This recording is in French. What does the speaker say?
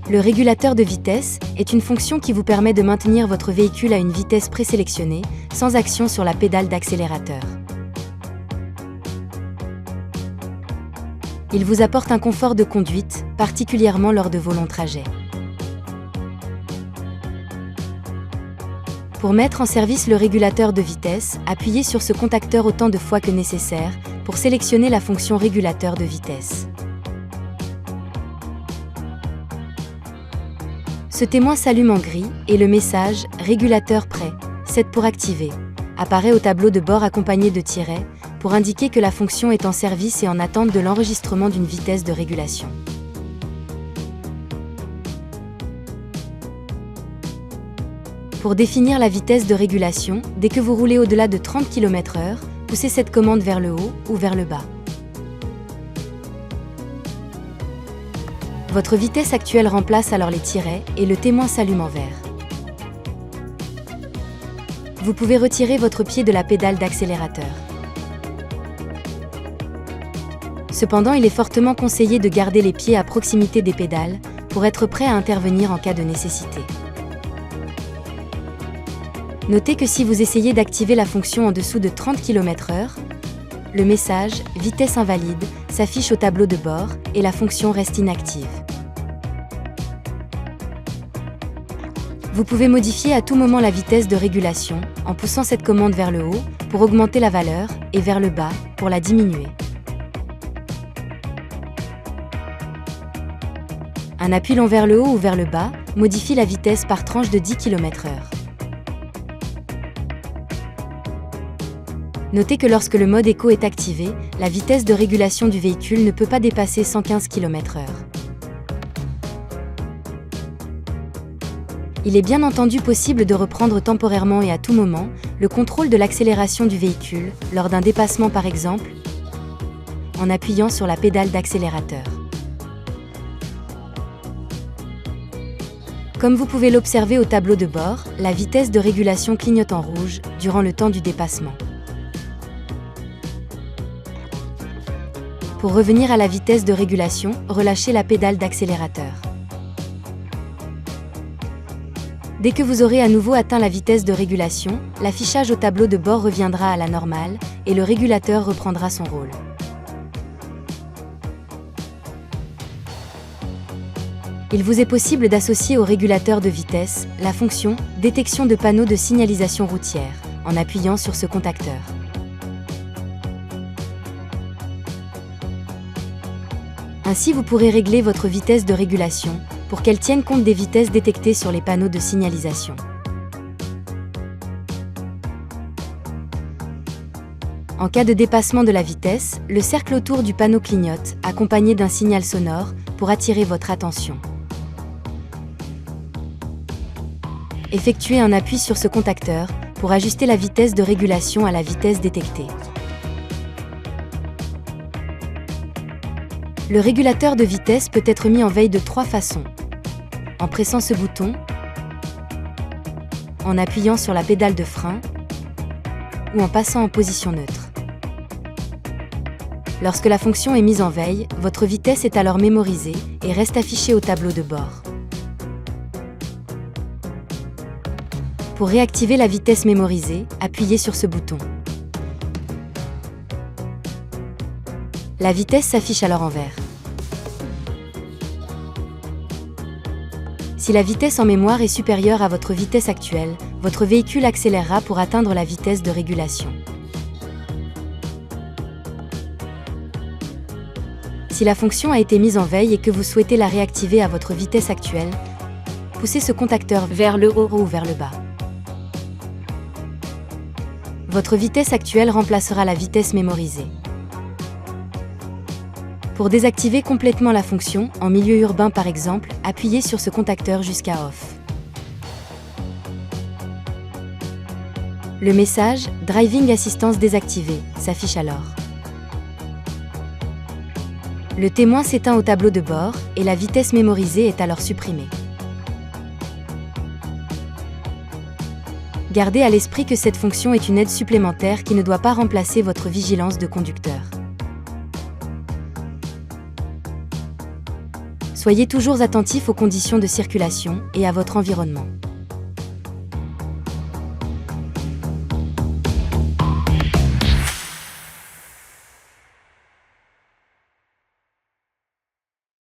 Le régulateur de vitesse est une fonction qui vous permet de maintenir votre véhicule à une vitesse présélectionnée, sans action sur la pédale d'accélérateur. Il vous apporte un confort de conduite, particulièrement lors de vos longs trajets. Pour mettre en service le régulateur de vitesse, appuyez sur ce contacteur autant de fois que nécessaire pour sélectionner la fonction régulateur de vitesse. Ce témoin s'allume en gris et le message « Régulateur prêt, set pour activer » apparaît au tableau de bord accompagné de tirets pour indiquer que la fonction est en service et en attente de l'enregistrement d'une vitesse de régulation. Pour définir la vitesse de régulation, dès que vous roulez au-delà de 30 km/h, poussez cette commande vers le haut ou vers le bas. Votre vitesse actuelle remplace alors les tirets et le témoin s'allume en vert. Vous pouvez retirer votre pied de la pédale d'accélérateur. Cependant, il est fortement conseillé de garder les pieds à proximité des pédales pour être prêt à intervenir en cas de nécessité. Notez que si vous essayez d'activer la fonction en dessous de 30 km/h, le message « Vitesse invalide » s'affiche au tableau de bord et la fonction reste inactive. Vous pouvez modifier à tout moment la vitesse de régulation en poussant cette commande vers le haut pour augmenter la valeur et vers le bas pour la diminuer. Un appui long vers le haut ou vers le bas modifie la vitesse par tranche de 10 km/h. Notez que lorsque le mode éco est activé, la vitesse de régulation du véhicule ne peut pas dépasser 115 km/h. Il est bien entendu possible de reprendre temporairement et à tout moment le contrôle de l'accélération du véhicule, lors d'un dépassement par exemple, en appuyant sur la pédale d'accélérateur. Comme vous pouvez l'observer au tableau de bord, la vitesse de régulation clignote en rouge durant le temps du dépassement. Pour revenir à la vitesse de régulation, relâchez la pédale d'accélérateur. Dès que vous aurez à nouveau atteint la vitesse de régulation, l'affichage au tableau de bord reviendra à la normale et le régulateur reprendra son rôle. Il vous est possible d'associer au régulateur de vitesse la fonction « Détection de panneaux de signalisation routière » en appuyant sur ce contacteur. Ainsi, vous pourrez régler votre vitesse de régulation pour qu'elle tienne compte des vitesses détectées sur les panneaux de signalisation. En cas de dépassement de la vitesse, le cercle autour du panneau clignote, accompagné d'un signal sonore, pour attirer votre attention. Effectuez un appui sur ce contacteur pour ajuster la vitesse de régulation à la vitesse détectée. Le régulateur de vitesse peut être mis en veille de 3 façons. En pressant ce bouton, en appuyant sur la pédale de frein ou en passant en position neutre. Lorsque la fonction est mise en veille, votre vitesse est alors mémorisée et reste affichée au tableau de bord. Pour réactiver la vitesse mémorisée, appuyez sur ce bouton. La vitesse s'affiche alors en vert. Si la vitesse en mémoire est supérieure à votre vitesse actuelle, votre véhicule accélérera pour atteindre la vitesse de régulation. Si la fonction a été mise en veille et que vous souhaitez la réactiver à votre vitesse actuelle, poussez ce contacteur vers le haut ou vers le bas. Votre vitesse actuelle remplacera la vitesse mémorisée. Pour désactiver complètement la fonction, en milieu urbain par exemple, appuyez sur ce contacteur jusqu'à off. Le message « Driving Assistance désactivé » s'affiche alors. Le témoin s'éteint au tableau de bord et la vitesse mémorisée est alors supprimée. Gardez à l'esprit que cette fonction est une aide supplémentaire qui ne doit pas remplacer votre vigilance de conducteur. Soyez toujours attentif aux conditions de circulation et à votre environnement.